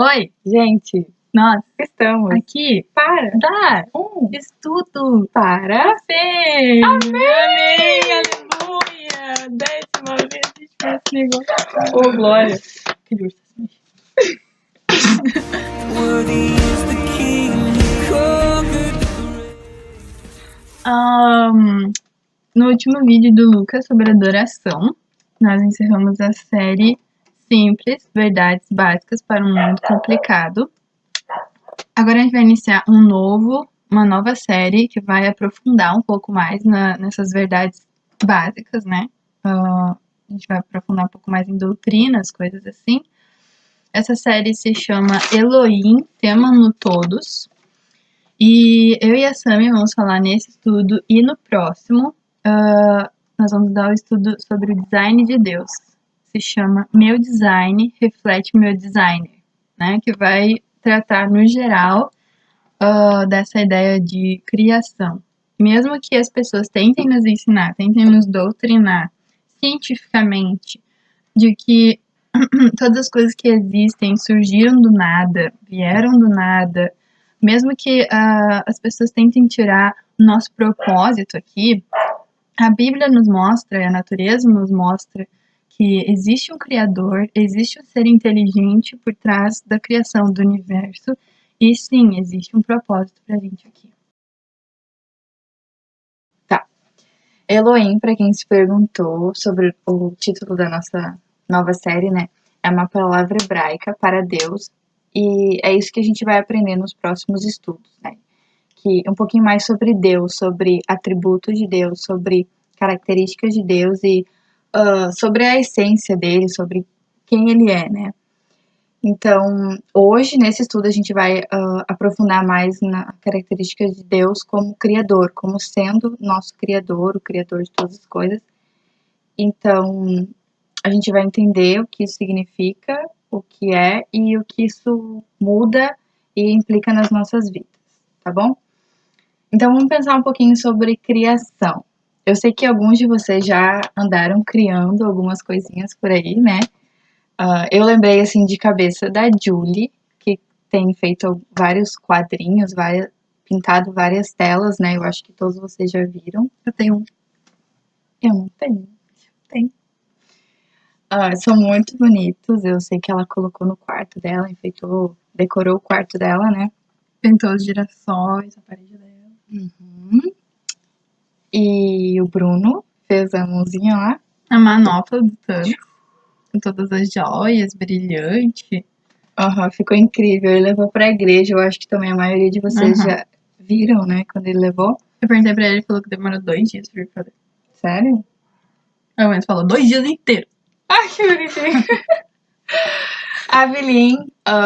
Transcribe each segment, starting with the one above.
Oi, gente, nós estamos aqui Para dar um estudo para você. Amém, aleluia. 10ª vez a gente faz esse negócio. ô glória. Que urso assim. Worthy is the King who conquered the No último vídeo do Lucas sobre adoração, nós encerramos a série Simples, Verdades Básicas para um Mundo Complicado. Agora a gente vai iniciar uma nova série que vai aprofundar um pouco mais nessas verdades básicas, né? A gente vai aprofundar um pouco mais em doutrinas, coisas assim. Essa série se chama Elohim, Tema-no Todos. E eu e a Sami vamos falar nesse estudo e no próximo nós vamos dar o estudo sobre o design de Deus. Se chama Meu Design Reflete Meu Designer, né? Que vai tratar no geral dessa ideia de criação. Mesmo que as pessoas tentem nos ensinar, tentem nos doutrinar cientificamente de que todas as coisas que existem surgiram do nada, vieram do nada, mesmo que as pessoas tentem tirar o nosso propósito aqui, a Bíblia nos mostra, a natureza nos mostra que existe um Criador, existe um ser inteligente por trás da criação do universo, e sim, existe um propósito pra gente aqui. Tá. Elohim, para quem se perguntou sobre o título da nossa nova série, né? É uma palavra hebraica para Deus. E é isso que a gente vai aprender nos próximos estudos, né? Que um pouquinho mais sobre Deus, sobre atributos de Deus, sobre características de Deus e sobre a essência dele, sobre quem ele é, né? Então, hoje, nesse estudo, a gente vai aprofundar mais na característica de Deus como Criador, como sendo nosso Criador, o Criador de todas as coisas. Então, a gente vai entender o que isso significa, o que é e o que isso muda e implica nas nossas vidas, tá bom? Então, vamos pensar um pouquinho sobre criação. Eu sei que alguns de vocês já andaram criando algumas coisinhas por aí, né? Eu lembrei, assim, de cabeça da Julie, que tem feito vários quadrinhos, pintado várias telas, né? Eu acho que todos vocês já viram. Eu tenho um. Eu não tenho. Tem. São muito bonitos. Eu sei que ela colocou no quarto dela, enfeitou, decorou o quarto dela, né? Pintou os girassóis, a parede dela. Uhum. E o Bruno fez a mãozinha lá. A manopla do Thanos, com todas as joias, brilhante. Ficou incrível. Ele levou pra igreja. Eu acho que também a maioria de vocês já viram, né? Quando ele levou. Eu perguntei pra ele, ele falou que demorou 2 dias pra vir fazer. Sério? A mãe falou 2 dias inteiros. Ai, que bonitinho. A Avelin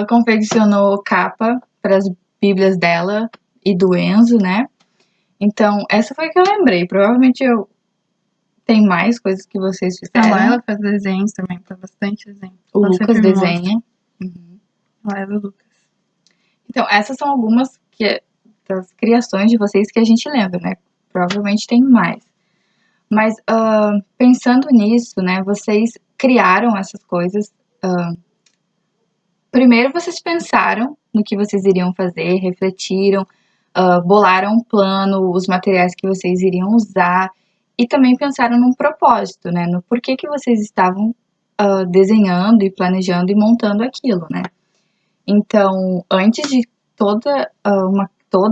confeccionou capa para as bíblias dela e do Enzo, né? Então, essa foi que eu lembrei. Provavelmente eu tem mais coisas que vocês A fizeram. Laila faz desenhos também, faz bastante desenho. O Ela Lucas sempre me mostra. desenha. A Laila e o Lucas. Então, essas são algumas das criações de vocês que a gente lembra, né? Provavelmente tem mais. Mas pensando nisso, né? Vocês criaram essas coisas. Primeiro vocês pensaram no que vocês iriam fazer, refletiram, bolaram um plano, os materiais que vocês iriam usar e também pensaram num propósito, né? No porquê que vocês estavam desenhando e planejando e montando aquilo, né? Então, antes de toda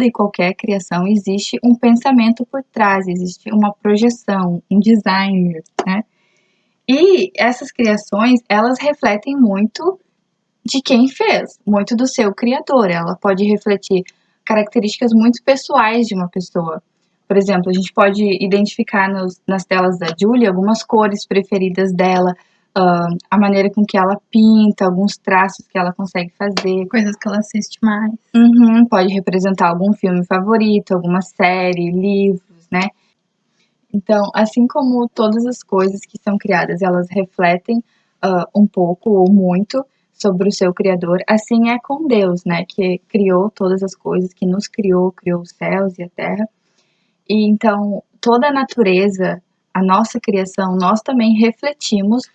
e qualquer criação, existe um pensamento por trás, existe uma projeção, um designer, né? E essas criações, elas refletem muito de quem fez, muito do seu criador. Ela pode refletir características muito pessoais de uma pessoa. Por exemplo, a gente pode identificar nas telas da Julie algumas cores preferidas dela, a maneira com que ela pinta, alguns traços que ela consegue fazer. Coisas que ela assiste mais. Pode representar algum filme favorito, alguma série, livros, né? Então, assim como todas as coisas que são criadas, elas refletem um pouco ou muito sobre o seu Criador, assim é com Deus, né? Que criou todas as coisas, que nos criou os céus e a terra. E então, toda a natureza, a nossa criação, nós também refletimos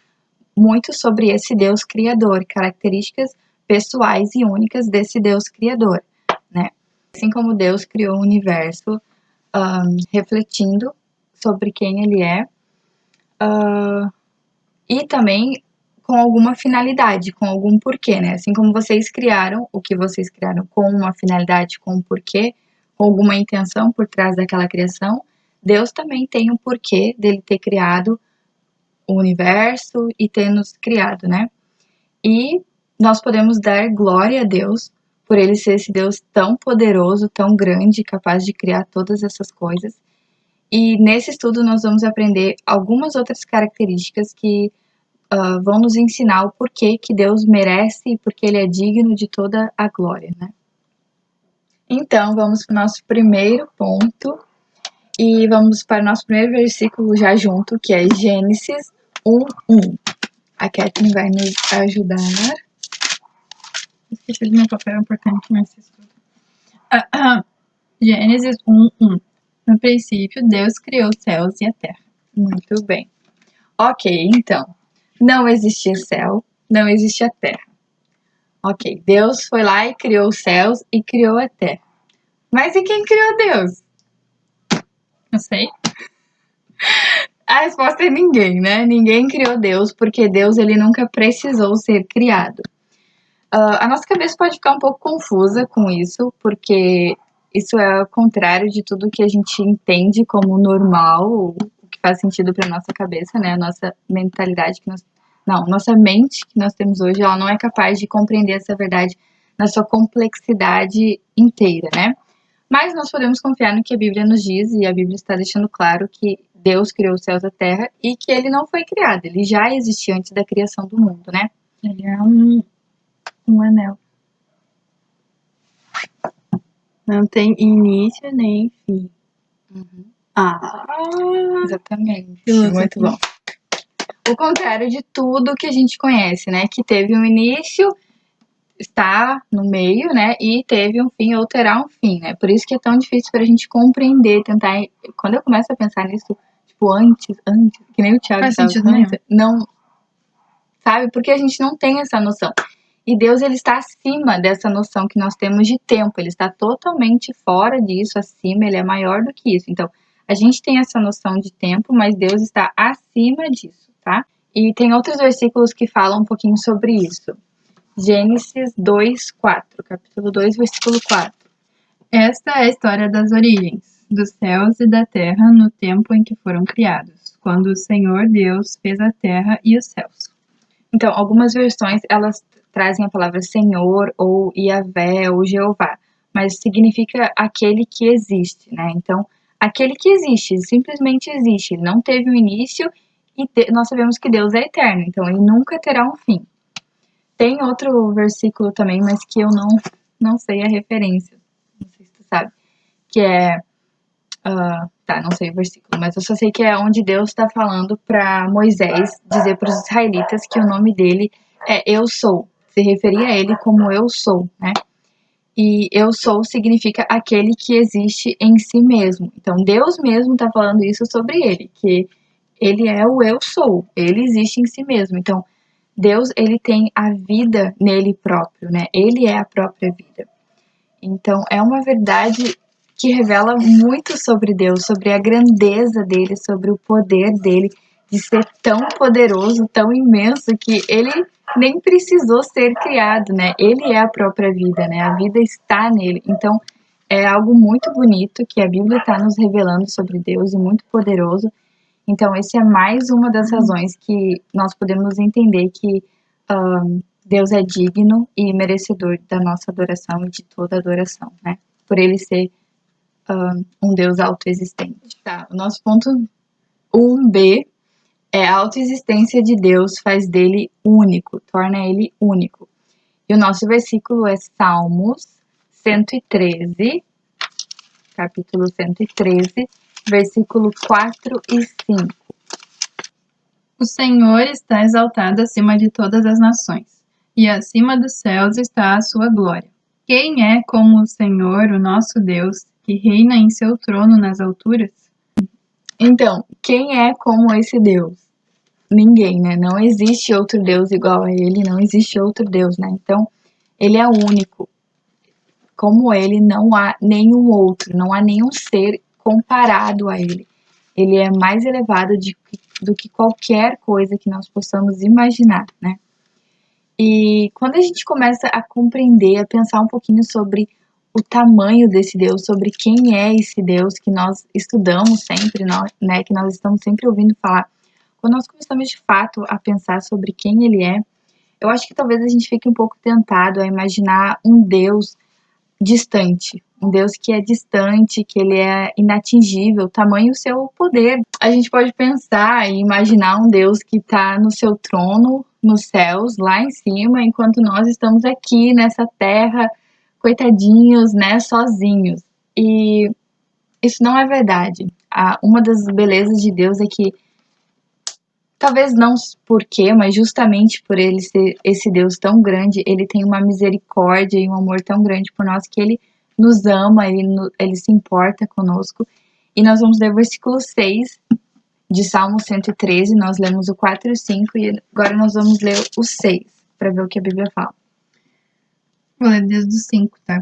muito sobre esse Deus Criador, características pessoais e únicas desse Deus criador, né? Assim como Deus criou o universo refletindo sobre quem ele é, e também com alguma finalidade, com algum porquê, né? Assim como vocês criaram o que vocês criaram com uma finalidade, com um porquê, com alguma intenção por trás daquela criação, Deus também tem um porquê dele ter criado o universo e ter nos criado, né? E nós podemos dar glória a Deus por ele ser esse Deus tão poderoso, tão grande, capaz de criar todas essas coisas. E nesse estudo nós vamos aprender algumas outras características que vão nos ensinar o porquê que Deus merece e porque ele é digno de toda a glória, né? Então, vamos para o nosso primeiro ponto e vamos para o nosso primeiro versículo já junto, que é Gênesis 1:1. A Kathleen vai nos ajudar. Esqueci do meu papel importante nesse estudo. Gênesis 1:1. No princípio, Deus criou os céus e a terra. Muito bem. Ok, então. Não existia céu, não existia terra. Ok, Deus foi lá e criou os céus e criou a terra. Mas e quem criou Deus? Não sei. A resposta é ninguém, né? Ninguém criou Deus, porque Deus ele nunca precisou ser criado. A nossa cabeça pode ficar um pouco confusa com isso, porque isso é o contrário de tudo que a gente entende como normal, o que faz sentido para nossa cabeça, né? A nossa mentalidade nossa mente que nós temos hoje, ela não é capaz de compreender essa verdade na sua complexidade inteira, né? Mas nós podemos confiar no que a Bíblia nos diz, e a Bíblia está deixando claro que Deus criou os céus e a terra e que ele não foi criado, ele já existia antes da criação do mundo, né? Ele é um anel. Não tem início nem fim. Exatamente. Filosofia. Muito bom. O contrário de tudo que a gente conhece, né? Que teve um início, está no meio, né? E teve um fim ou terá um fim, né? Por isso que é tão difícil pra gente compreender, tentar... Quando eu começo a pensar nisso, tipo, antes, que nem o Thiago Faz estava sentido falando, não... Sabe? Porque a gente não tem essa noção. E Deus, ele está acima dessa noção que nós temos de tempo. Ele está totalmente fora disso, acima, ele é maior do que isso. Então, a gente tem essa noção de tempo, mas Deus está acima disso, tá? E tem outros versículos que falam um pouquinho sobre isso. Gênesis 2:4, capítulo 2, versículo 4. Esta é a história das origens, dos céus e da terra no tempo em que foram criados, quando o Senhor Deus fez a terra e os céus. Então, algumas versões, elas trazem a palavra Senhor, ou Yahvé, ou Jeová, mas significa aquele que existe, né? Então, aquele que existe, simplesmente existe, ele não teve um início, e nós sabemos que Deus é eterno, então ele nunca terá um fim. Tem outro versículo também, mas que eu não sei a referência, não sei se tu sabe, que é... não sei o versículo, mas eu só sei que é onde Deus está falando para Moisés dizer para os israelitas que o nome dele é Eu Sou, se referia a ele como Eu Sou, né? E Eu Sou significa aquele que existe em si mesmo. Então, Deus mesmo está falando isso sobre ele, que ele é o Eu Sou, ele existe em si mesmo. Então, Deus, ele tem a vida nele próprio, né? Ele é a própria vida. Então, é uma verdade que revela muito sobre Deus, sobre a grandeza dele, sobre o poder dele, de ser tão poderoso, tão imenso, que ele nem precisou ser criado, né? Ele é a própria vida, né? A vida está nele. Então, é algo muito bonito que a Bíblia está nos revelando sobre Deus e muito poderoso. Então, esse é mais uma das razões que nós podemos entender que Deus é digno e merecedor da nossa adoração e de toda adoração, né? Por ele ser um Deus autoexistente. Tá, o nosso ponto 1b é a autoexistência de Deus faz dele único, torna ele único. E o nosso versículo é Salmos 113, capítulo 113, versículo 4 e 5. O Senhor está exaltado acima de todas as nações, e acima dos céus está a sua glória. Quem é como o Senhor, o nosso Deus, que reina em seu trono nas alturas? Então, quem é como esse Deus? Ninguém, né? Não existe outro Deus igual a ele, não existe outro Deus, né? Então, Ele é único. Como ele, não há nenhum outro, não há nenhum ser comparado a ele. Ele é mais elevado do que qualquer coisa que nós possamos imaginar, né? E quando a gente começa a compreender, a pensar um pouquinho sobre o tamanho desse Deus, sobre quem é esse Deus que nós estudamos sempre, né, que nós estamos sempre ouvindo falar, quando nós começamos de fato a pensar sobre quem ele é, eu acho que talvez a gente fique um pouco tentado a imaginar um Deus distante, um Deus que é distante, que ele é inatingível, tamanho o seu poder. A gente pode pensar e imaginar um Deus que está no seu trono, nos céus, lá em cima, enquanto nós estamos aqui nessa terra, coitadinhos, né, sozinhos. E isso não é verdade. Uma das belezas de Deus é que, talvez não por quê, mas justamente por ele ser esse Deus tão grande, ele tem uma misericórdia e um amor tão grande por nós que ele nos ama, ele se importa conosco. E nós vamos ler o versículo 6 de Salmo 113, nós lemos o 4 e o 5 e agora nós vamos ler o 6 para ver o que a Bíblia fala. Vou ler desde o 5, tá?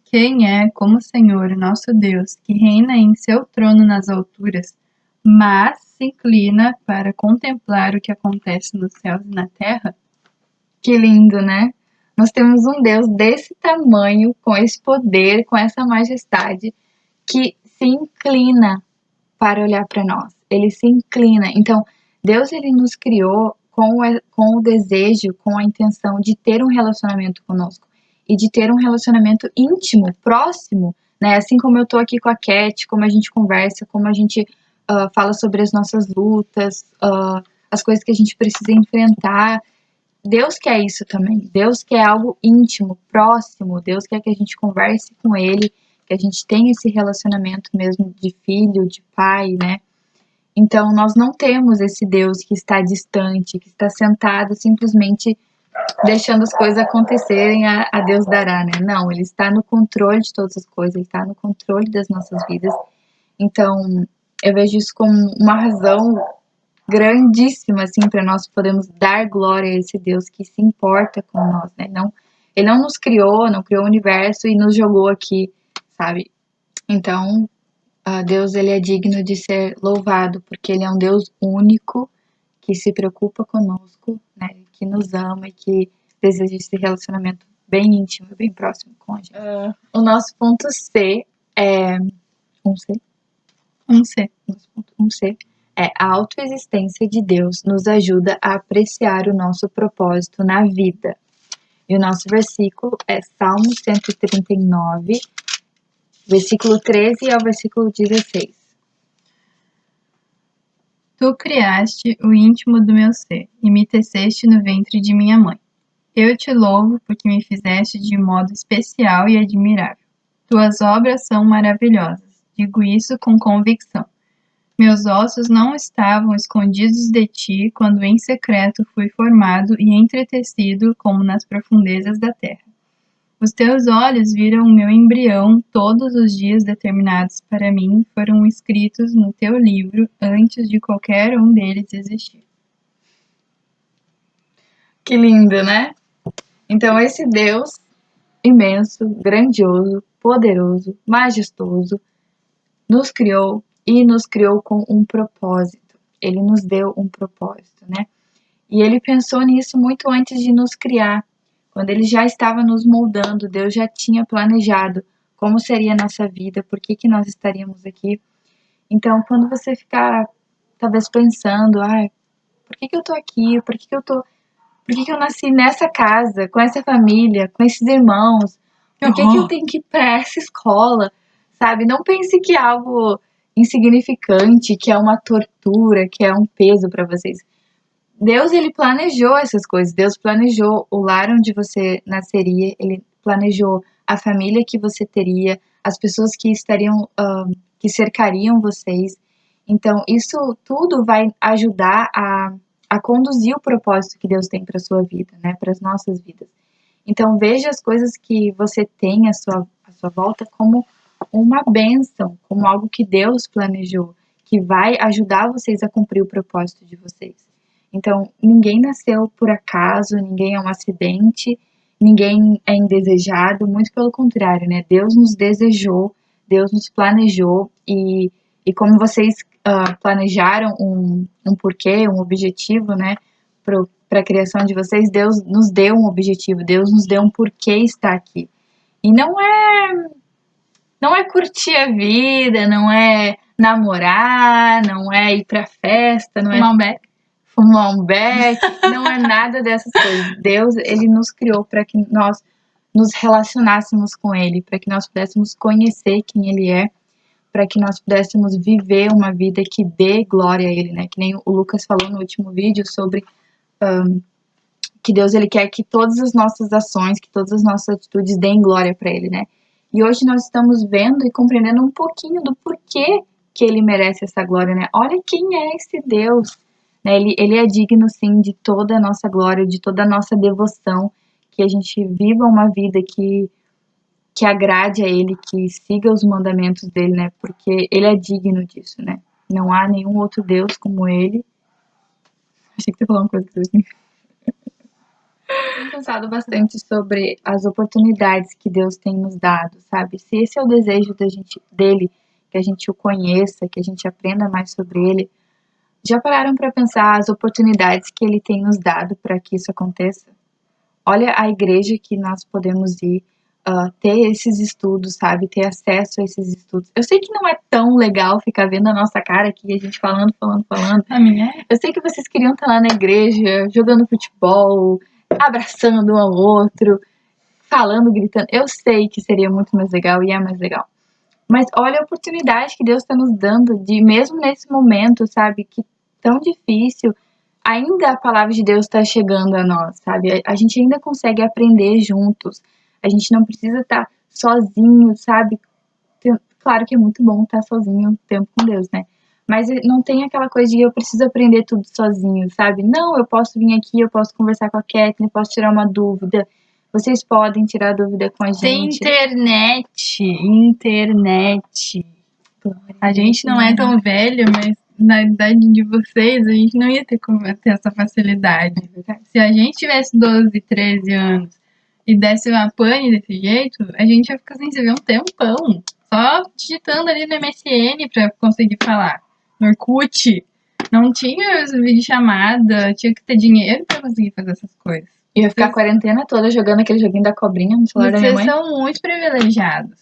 Quem é como o Senhor, nosso Deus, que reina em seu trono nas alturas, mas se inclina para contemplar o que acontece nos céus e na terra? Que lindo, né? Nós temos um Deus desse tamanho, com esse poder, com essa majestade, que se inclina para olhar para nós. Ele se inclina. Então, Deus ele nos criou com o desejo, com a intenção de ter um relacionamento conosco e de ter um relacionamento íntimo, próximo, né? Assim como eu tô aqui com a Cat, como a gente conversa, como a gente fala sobre as nossas lutas, as coisas que a gente precisa enfrentar. Deus quer isso também. Deus quer algo íntimo, próximo. Deus quer que a gente converse com Ele, que a gente tenha esse relacionamento mesmo de filho, de pai, né? Então, nós não temos esse Deus que está distante, que está sentado simplesmente deixando as coisas acontecerem, a Deus dará, né? Não, Ele está no controle de todas as coisas, Ele está no controle das nossas vidas. Então, eu vejo isso como uma razão grandíssima, assim, para nós podermos dar glória a esse Deus que se importa com nós, né? Ele não nos criou, não criou o universo e nos jogou aqui, sabe? Então, Deus, ele é digno de ser louvado, porque ele é um Deus único, que se preocupa conosco, né? Que nos ama e que deseja esse relacionamento bem íntimo, bem próximo com a gente. O nosso ponto C é... Um C. Nosso ponto 1C é a autoexistência de Deus nos ajuda a apreciar o nosso propósito na vida. E o nosso versículo é Salmo 139, versículo 13 ao versículo 16. Tu criaste o íntimo do meu ser e me teceste no ventre de minha mãe. Eu te louvo porque me fizeste de modo especial e admirável. Tuas obras são maravilhosas. Digo isso com convicção. Meus ossos não estavam escondidos de ti quando em secreto fui formado e entretecido como nas profundezas da terra. Os teus olhos viram o meu embrião, todos os dias determinados para mim foram escritos no teu livro antes de qualquer um deles existir. Que lindo, né? Então, esse Deus imenso, grandioso, poderoso, majestoso, nos criou e nos criou com um propósito. Ele nos deu um propósito, né? E ele pensou nisso muito antes de nos criar. Quando ele já estava nos moldando, Deus já tinha planejado como seria a nossa vida, por que nós estaríamos aqui. Então, quando você ficar, talvez, pensando, por que eu tô aqui? Por que eu nasci nessa casa, com essa família, com esses irmãos? Por que eu tenho que ir para essa escola? Sabe? Não pense que é algo insignificante, que é uma tortura, que é um peso para vocês. Deus, ele planejou essas coisas. Deus planejou o lar onde você nasceria. Ele planejou a família que você teria, as pessoas que estariam, que cercariam vocês. Então, isso tudo vai ajudar a conduzir o propósito que Deus tem para sua vida, né? Para as nossas vidas. Então, veja as coisas que você tem à sua volta como uma bênção, como algo que Deus planejou, que vai ajudar vocês a cumprir o propósito de vocês. Então, ninguém nasceu por acaso, ninguém é um acidente, ninguém é indesejado, muito pelo contrário, né? Deus nos desejou, Deus nos planejou e como vocês planejaram um porquê, um objetivo, né, para a criação de vocês, Deus nos deu um objetivo, Deus nos deu um porquê estar aqui. E não é curtir a vida, não é namorar, não é ir pra festa, não é fumar um beck, não é nada dessas coisas. Deus, ele nos criou para que nós nos relacionássemos com ele, para que nós pudéssemos conhecer quem ele é, para que nós pudéssemos viver uma vida que dê glória a ele, né? Que nem o Lucas falou no último vídeo sobre que Deus, ele quer que todas as nossas ações, que todas as nossas atitudes deem glória para ele, né? E hoje nós estamos vendo e compreendendo um pouquinho do porquê que ele merece essa glória, né? Olha quem é esse Deus, né? Ele é digno, sim, de toda a nossa glória, de toda a nossa devoção, que a gente viva uma vida que agrade a ele, que siga os mandamentos dele, né? Porque ele é digno disso, né? Não há nenhum outro Deus como ele. Achei que você falou uma coisa assim. Tenho pensado bastante sobre as oportunidades que Deus tem nos dado, sabe? Se esse é o desejo dele, que a gente o conheça, que a gente aprenda mais sobre ele, já pararam para pensar as oportunidades que ele tem nos dado para que isso aconteça? Olha a igreja que nós podemos ir, ter esses estudos, sabe? Ter acesso a esses estudos. Eu sei que não é tão legal ficar vendo a nossa cara aqui, a gente falando. A minha é. Eu sei que vocês queriam estar lá na igreja, jogando futebol, abraçando um ao outro, falando, gritando. Eu sei que seria muito mais legal e é mais legal. Mas olha a oportunidade que Deus está nos dando de, mesmo nesse momento, sabe, que tão difícil, ainda a palavra de Deus está chegando a nós, sabe? A gente ainda consegue aprender juntos. A gente não precisa estar sozinho, sabe? Claro que é muito bom estar sozinho o tempo com Deus, né? Mas não tem aquela coisa de eu preciso aprender tudo sozinho, sabe? Não, eu posso vir aqui, eu posso conversar com a Kathleen, posso tirar uma dúvida. Vocês podem tirar dúvida com a Tem gente. internet. A gente não é tão velho, mas na idade de vocês, a gente não ia ter como ter essa facilidade. Se a gente tivesse 12, 13 anos e desse uma pane desse jeito, a gente ia ficar sem se ver um tempão. Só digitando ali no MSN pra conseguir falar. No Orkut, não tinha videochamada, tinha que ter dinheiro pra conseguir fazer essas coisas. Ia ficar a quarentena toda jogando aquele joguinho da cobrinha no celular da minha Vocês mãe. são muito privilegiados.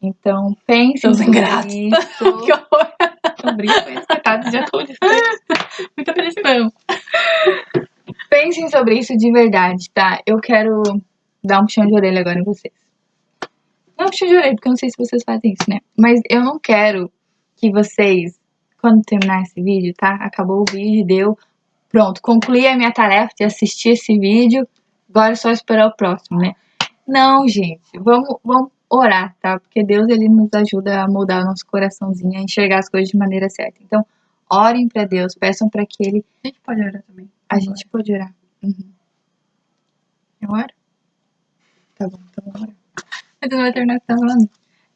Então, pensem Seus sobre ingratos. isso. Que horror. Tô brincando, coitados de atores. Muita pressão. Pensem sobre isso de verdade, tá? Eu quero dar um puxão de orelha agora em vocês. Não puxão de orelha, porque eu não sei se vocês fazem isso, né? Mas eu não quero que vocês, quando terminar esse vídeo, tá? Acabou o vídeo, deu. Pronto, concluí a minha tarefa de assistir esse vídeo. Agora é só esperar o próximo, né? Não, gente. Vamos orar, tá? Porque Deus, ele nos ajuda a moldar o nosso coraçãozinho, a enxergar as coisas de maneira certa. Então, orem pra Deus, peçam pra que ele... A gente pode orar também. A gente pode orar. Eu oro? Tá bom, então vamos orar. Mas tu não vai terminar o que tá falando.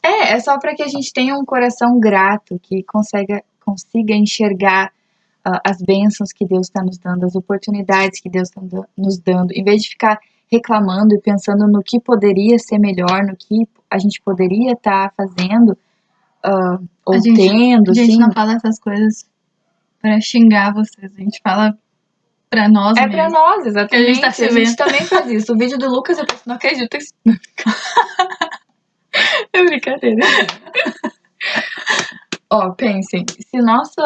É só pra que a gente tenha um coração grato, que consiga enxergar as bênçãos que Deus está nos dando, as oportunidades que Deus está nos dando, em vez de ficar reclamando e pensando no que poderia ser melhor, no que a gente poderia estar fazendo, ou tendo, A gente assim. não fala essas coisas pra xingar vocês, a gente fala pra nós É mesmos. pra nós, exatamente. Que a gente tá se A gente vendo. também faz isso. O vídeo do Lucas, eu penso, não acredito. É brincadeira. Ó, pensem, se nosso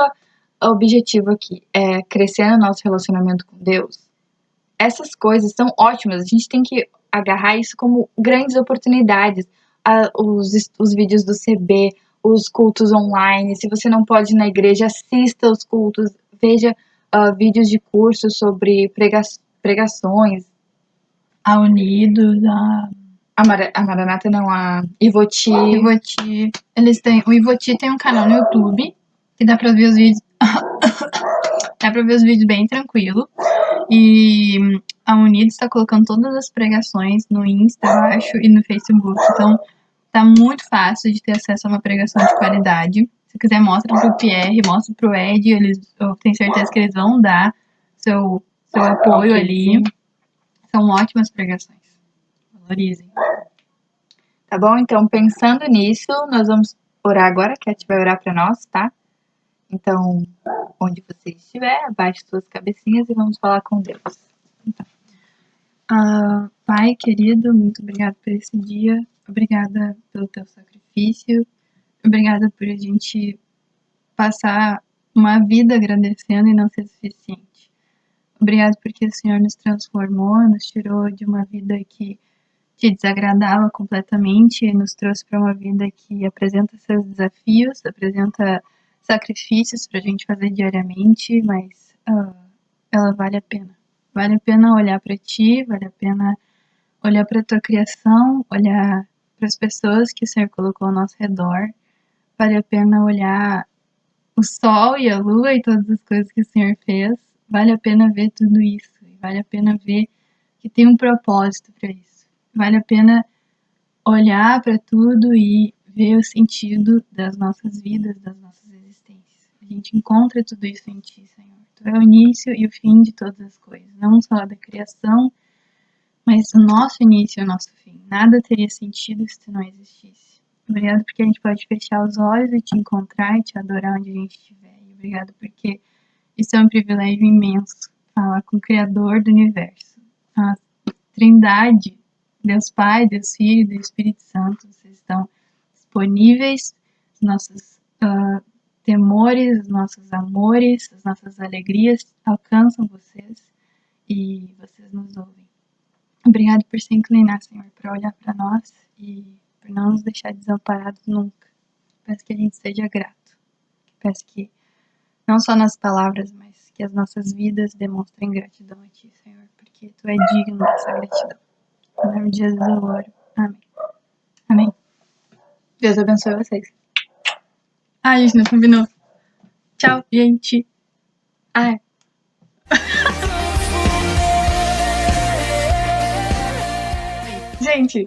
objetivo aqui é crescer no nosso relacionamento com Deus, essas coisas são ótimas. A gente tem que agarrar isso como grandes oportunidades. Os vídeos do CB, os cultos online. Se você não pode ir na igreja, assista os cultos, veja vídeos de cursos sobre pregações. A Unidos, A Maranata não, a Ivoti. Ivoti. O Ivoti tem um canal no YouTube que dá pra ver os vídeos. Dá pra ver os vídeos bem tranquilo. E a Unidos tá colocando todas as pregações no Insta, eu acho, e no Facebook. Então, tá muito fácil de ter acesso a uma pregação de qualidade. Se quiser, mostra pro Pierre, mostra pro Ed. Eu tenho certeza que eles vão dar seu apoio ali. São ótimas pregações. Valorizem. Tá bom? Então, pensando nisso, nós vamos orar agora. A Cat vai orar pra nós, tá? Então, onde você estiver, abaixe suas cabecinhas e vamos falar com Deus. Pai querido, muito obrigada por esse dia. Obrigada pelo teu sacrifício. Obrigada por a gente passar uma vida agradecendo e não ser suficiente. Obrigado porque o Senhor nos transformou, nos tirou de uma vida que te desagradava completamente e nos trouxe para uma vida que apresenta seus desafios, apresenta sacrifícios para a gente fazer diariamente, mas ela vale a pena. Vale a pena olhar para ti, vale a pena olhar para a tua criação, olhar para as pessoas que o Senhor colocou ao nosso redor, vale a pena olhar o sol e a lua e todas as coisas que o Senhor fez, vale a pena ver tudo isso, e vale a pena ver que tem um propósito para isso. Vale a pena olhar para tudo e ver o sentido das nossas vidas, das nossas existências. A gente encontra tudo isso em ti, Senhor. Tu é o início e o fim de todas as coisas, não só da criação, mas o nosso início e o nosso fim. Nada teria sentido se tu não existisse. Obrigado porque a gente pode fechar os olhos e te encontrar e te adorar onde a gente estiver. E obrigado porque isso é um privilégio imenso, falar com o Criador do Universo. A Trindade, Deus Pai, Deus Filho e Deus Espírito Santo, vocês estão disponíveis, os nossos temores, os nossos amores, as nossas alegrias alcançam vocês e vocês nos ouvem. Obrigado por se inclinar, Senhor, para olhar para nós e por não nos deixar desamparados nunca. Peço que a gente seja grato. Peço que, não só nas palavras, mas que as nossas vidas demonstrem gratidão a Ti, Senhor, porque Tu é digno dessa gratidão. Em nome de Jesus eu oro. Amém. Amém. Deus abençoe vocês. A gente não combinou. Tchau, gente. Gente!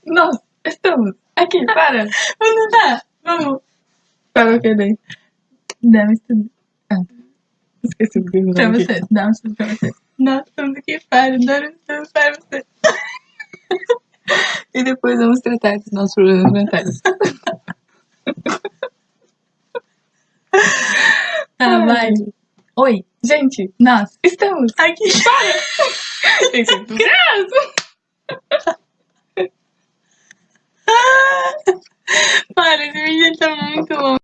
Nós estamos aqui para... Vamos lá. Vamos. Para o que daí? Dá um estudo. Esqueci do que Pra você. Dá um estudo pra você. Nós estamos aqui para dar um estudo para você. E depois vamos tratar dos nossos problemas mentais. Tá, vai. Oi, gente, Nós estamos aqui para. Para, esse vídeo tá muito longo.